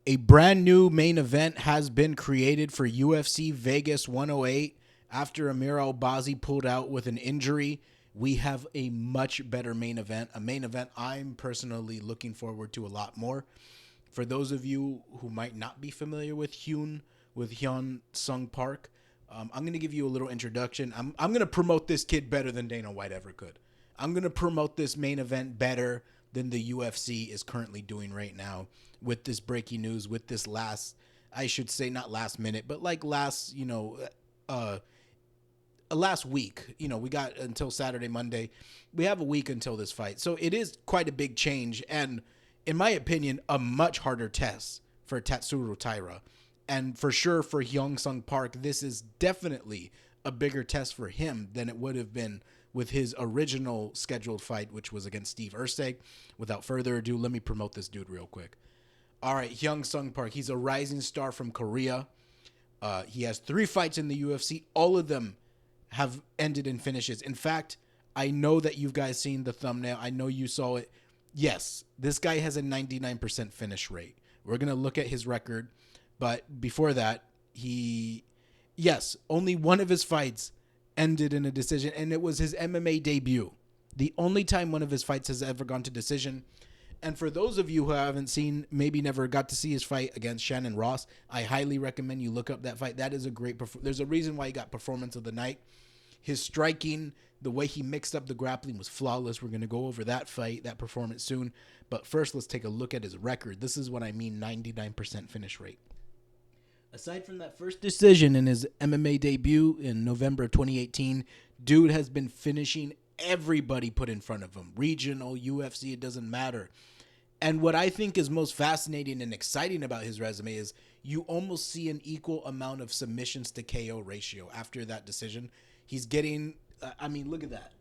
A brand new main event has been created for UFC Vegas 108 after Amir Albazi pulled out with an injury. We have a much better main event, a main event I'm personally looking forward to a lot more. For those of you who might not be familiar with HyunSung Park, I'm going to give you a little introduction. I'm going to promote this kid better than Dana White ever could. I'm going to promote this main event better than the UFC is currently doing right now with this breaking news, with this last, I should say not last minute, but like last, last week. We got until Saturday, Monday. We have a week until this fight. So it is quite a big change and, in my opinion, a much harder test for Tatsuro Taira. And for sure for HyunSung Park, this is definitely a bigger test for him than it would have been with his original scheduled fight, which was against Steve Ersteg. Without further ado, let me promote this dude real quick. All right, HyunSung Park. He's a rising star from Korea. He has 3 fights in the UFC. All of them have ended in finishes. In fact, I know that you guys seen the thumbnail. I know you saw it. Yes, this guy has a 99% finish rate. We're going to look at his record. But before that, only one of his fights ended in a decision, and it was his MMA debut. The only time one of his fights has ever gone to decision. And for those of you who haven't seen, maybe never got to see his fight against Shannon Ross, I highly recommend you look up that fight. That is a great there's a reason why he got performance of the night. His striking, the way he mixed up the grappling was flawless. We're going to go over that fight, that performance soon. But first, let's take a look at his record. This is what I mean, 99% finish rate. Aside from that first decision in his MMA debut in November 2018, dude has been finishing everybody put in front of him. Regional, UFC, it doesn't matter. And what I think is most fascinating and exciting about his resume is you almost see an equal amount of submissions to KO ratio after that decision. He's getting, look at that.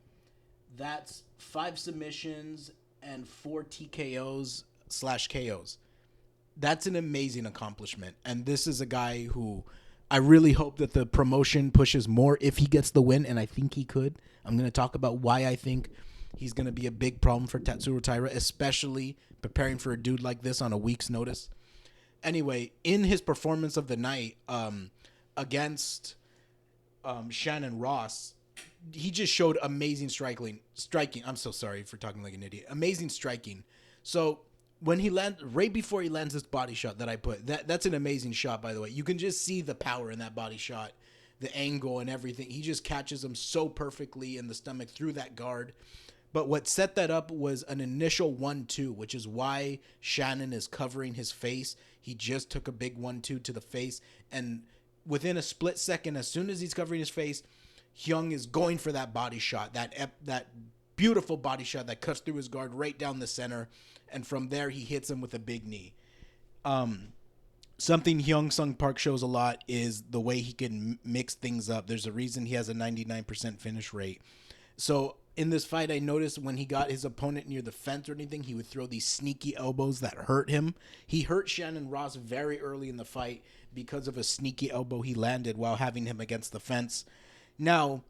That's 5 submissions and 4 TKOs/KOs. That's an amazing accomplishment. And this is a guy who I really hope that the promotion pushes more if he gets the win, and I think he could. I'm going to talk about why I think he's going to be a big problem for Tatsuro Taira, especially preparing for a dude like this on a week's notice. Anyway, in his performance of the night against Shannon Ross, he just showed amazing striking. I'm so sorry for talking like an idiot. Amazing striking. So when he right before he lands this body shot that I put, that's an amazing shot, by the way. You can just see the power in that body shot, the angle and everything. He just catches him so perfectly in the stomach through that guard. But what set that up was an initial 1-2, which is why Shannon is covering his face. He just took a big 1-2 to the face. And within a split second, as soon as he's covering his face, Hyung is going for that body shot, that beautiful body shot that cuts through his guard right down the center. And from there, he hits him with a big knee. Something HyunSung Park shows a lot is the way he can mix things up. There's a reason he has a 99% finish rate. So in this fight, I noticed when he got his opponent near the fence or anything, he would throw these sneaky elbows that hurt him. He hurt Shannon Ross very early in the fight because of a sneaky elbow he landed while having him against the fence. Now,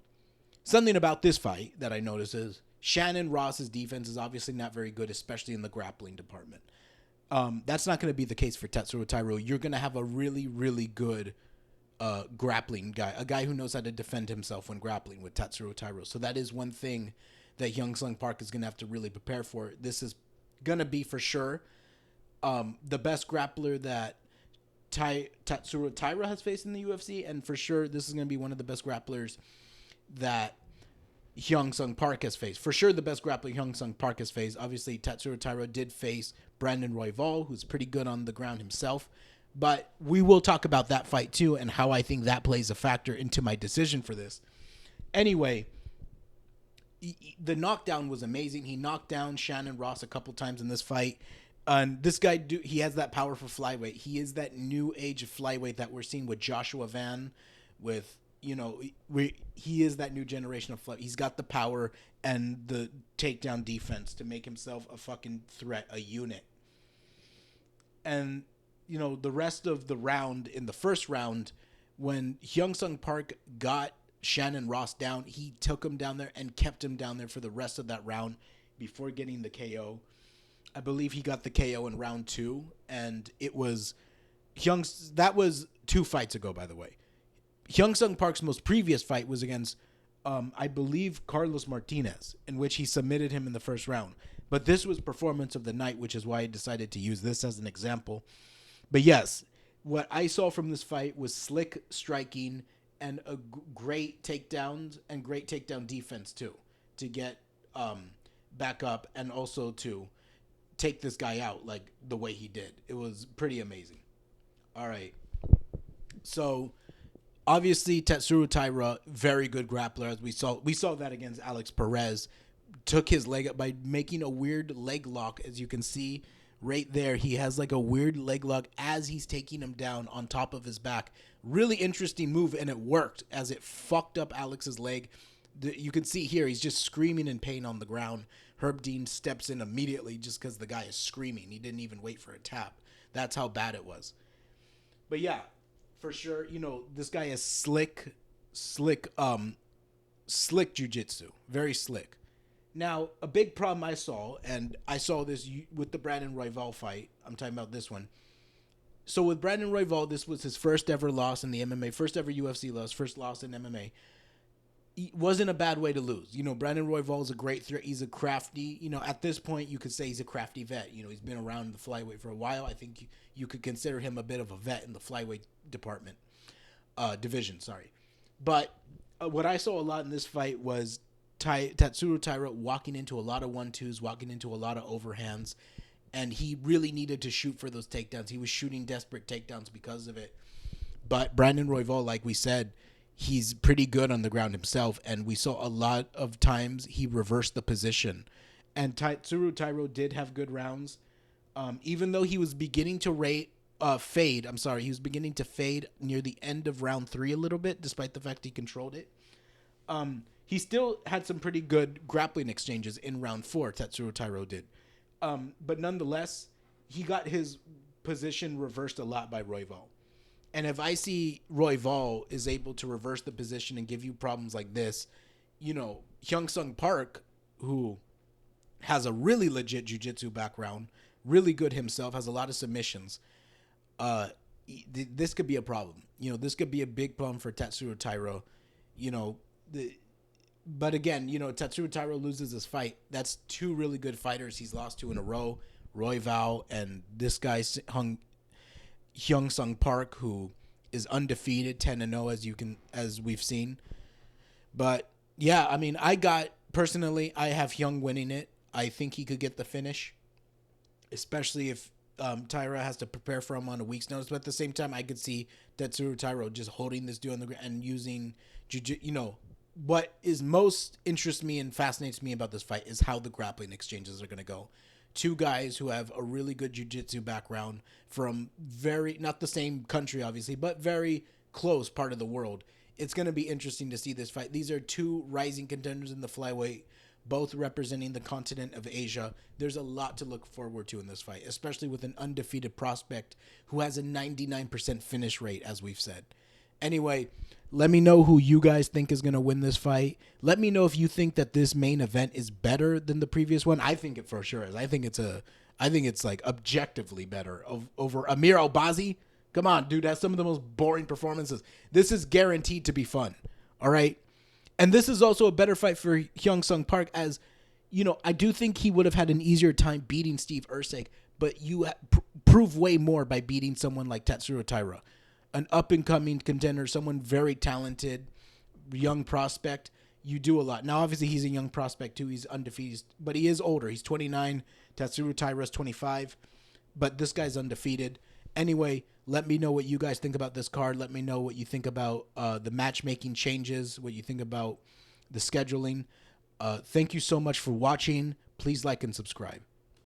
something about this fight that I noticed is Shannon Ross's defense is obviously not very good, especially in the grappling department. That's not going to be the case for Tatsuro Taira. You're going to have a really, really good grappling guy, a guy who knows how to defend himself when grappling with Tatsuro Taira. So that is one thing that HyunSung Park is going to have to really prepare for. This is going to be for sure the best grappler that Tatsuro Taira has faced in the UFC, and for sure this is going to be one of the best grapplers that HyunSung Park has faced. For sure the best grappler HyunSung Park has faced. Obviously, Tatsuro Taira did face Brandon Royval, who's pretty good on the ground himself. But we will talk about that fight too and how I think that plays a factor into my decision for this. Anyway, the knockdown was amazing. He knocked down Shannon Ross a couple times in this fight. And this guy, he has that power for flyweight. He is that new age of flyweight that we're seeing with Joshua Van, with he is that new generation of flyweight. He's got the power and the takedown defense to make himself a fucking threat, a unit. And the rest of the round, in the first round, when HyunSung Park got Shannon Ross down, he took him down there and kept him down there for the rest of that round before getting the KO. I believe he got the KO in round 2, and it was That was 2 fights ago, by the way. HyunSung Park's most previous fight was against, I believe, Carlos Martinez, in which he submitted him in the first round. But this was performance of the night, which is why I decided to use this as an example. But yes, what I saw from this fight was slick striking and a great takedowns and great takedown defense too, to get back up and also to take this guy out like the way he did. It was pretty amazing. All right. So obviously Tatsuro Taira, very good grappler, as we saw that against Alex Perez. Took his leg up by making a weird leg lock, as you can see right there. He has like a weird leg lock as he's taking him down on top of his back. Really interesting move, and it worked as it fucked up Alex's leg. You can see here he's just screaming in pain on the ground. Herb Dean steps in immediately just because the guy is screaming. He didn't even wait for a tap. That's how bad it was. But yeah, for sure, this guy is slick jiu-jitsu. Very slick. Now, a big problem I saw, and I saw this with the Brandon Royval fight. I'm talking about this one. So with Brandon Royval, this was his first ever loss in the MMA, first ever UFC loss, first loss in MMA. It wasn't a bad way to lose. Brandon Royval is a great threat. He's a crafty, at this point, you could say he's a crafty vet. He's been around the flyweight for a while. I think you could consider him a bit of a vet in the flyweight division. But what I saw a lot in this fight was Tatsuro Taira walking into a lot of 1-2s, walking into a lot of overhands, and he really needed to shoot for those takedowns. He was shooting desperate takedowns because of it. But Brandon Royval, like we said, he's pretty good on the ground himself, and we saw a lot of times he reversed the position. And Tatsuro Taira did have good rounds, even though he was beginning to fade. He was beginning to fade near the end of round 3 a little bit, despite the fact he controlled it. He still had some pretty good grappling exchanges in round 4, Tatsuro Taira did. But nonetheless, he got his position reversed a lot by Royval. And if I see Royval is able to reverse the position and give you problems like this, HyunSung Park, who has a really legit jiu-jitsu background, really good himself, has a lot of submissions, this could be a problem. This could be a big problem for Tatsuro Taira. But again, Tatsuro Taira loses this fight. That's 2 really good fighters he's lost to in a row. Royval and this guy HyunSung Park, who is undefeated, 10-0 as we've seen. But yeah, I mean, I have Hyung winning it. I think he could get the finish, especially if Taira has to prepare for him on a week's notice. But at the same time, I could see Tatsuro Taira just holding this dude on the ground and using what is most interests me and fascinates me about this fight is how the grappling exchanges are going to go. 2 guys who have a really good jiu-jitsu background from not the same country, obviously, but very close part of the world. It's going to be interesting to see this fight. These are 2 rising contenders in the flyweight, both representing the continent of Asia. There's a lot to look forward to in this fight, especially with an undefeated prospect who has a 99% finish rate, as we've said. Anyway, let me know who you guys think is going to win this fight. Let me know if you think that this main event is better than the previous one. I think it for sure is. I think it's like objectively better over Amir Albazi. Come on, dude. That's some of the most boring performances. This is guaranteed to be fun. All right. And this is also a better fight for HyunSung Park, as I do think he would have had an easier time beating Steve Erceg, but you prove way more by beating someone like Tatsuro Taira. An up-and-coming contender, someone very talented, young prospect. You do a lot. Now, obviously, he's a young prospect, too. He's undefeated, but he is older. He's 29. Tatsuro Taira's 25, but this guy's undefeated. Anyway, let me know what you guys think about this card. Let me know what you think about the matchmaking changes, what you think about the scheduling. Thank you so much for watching. Please like and subscribe.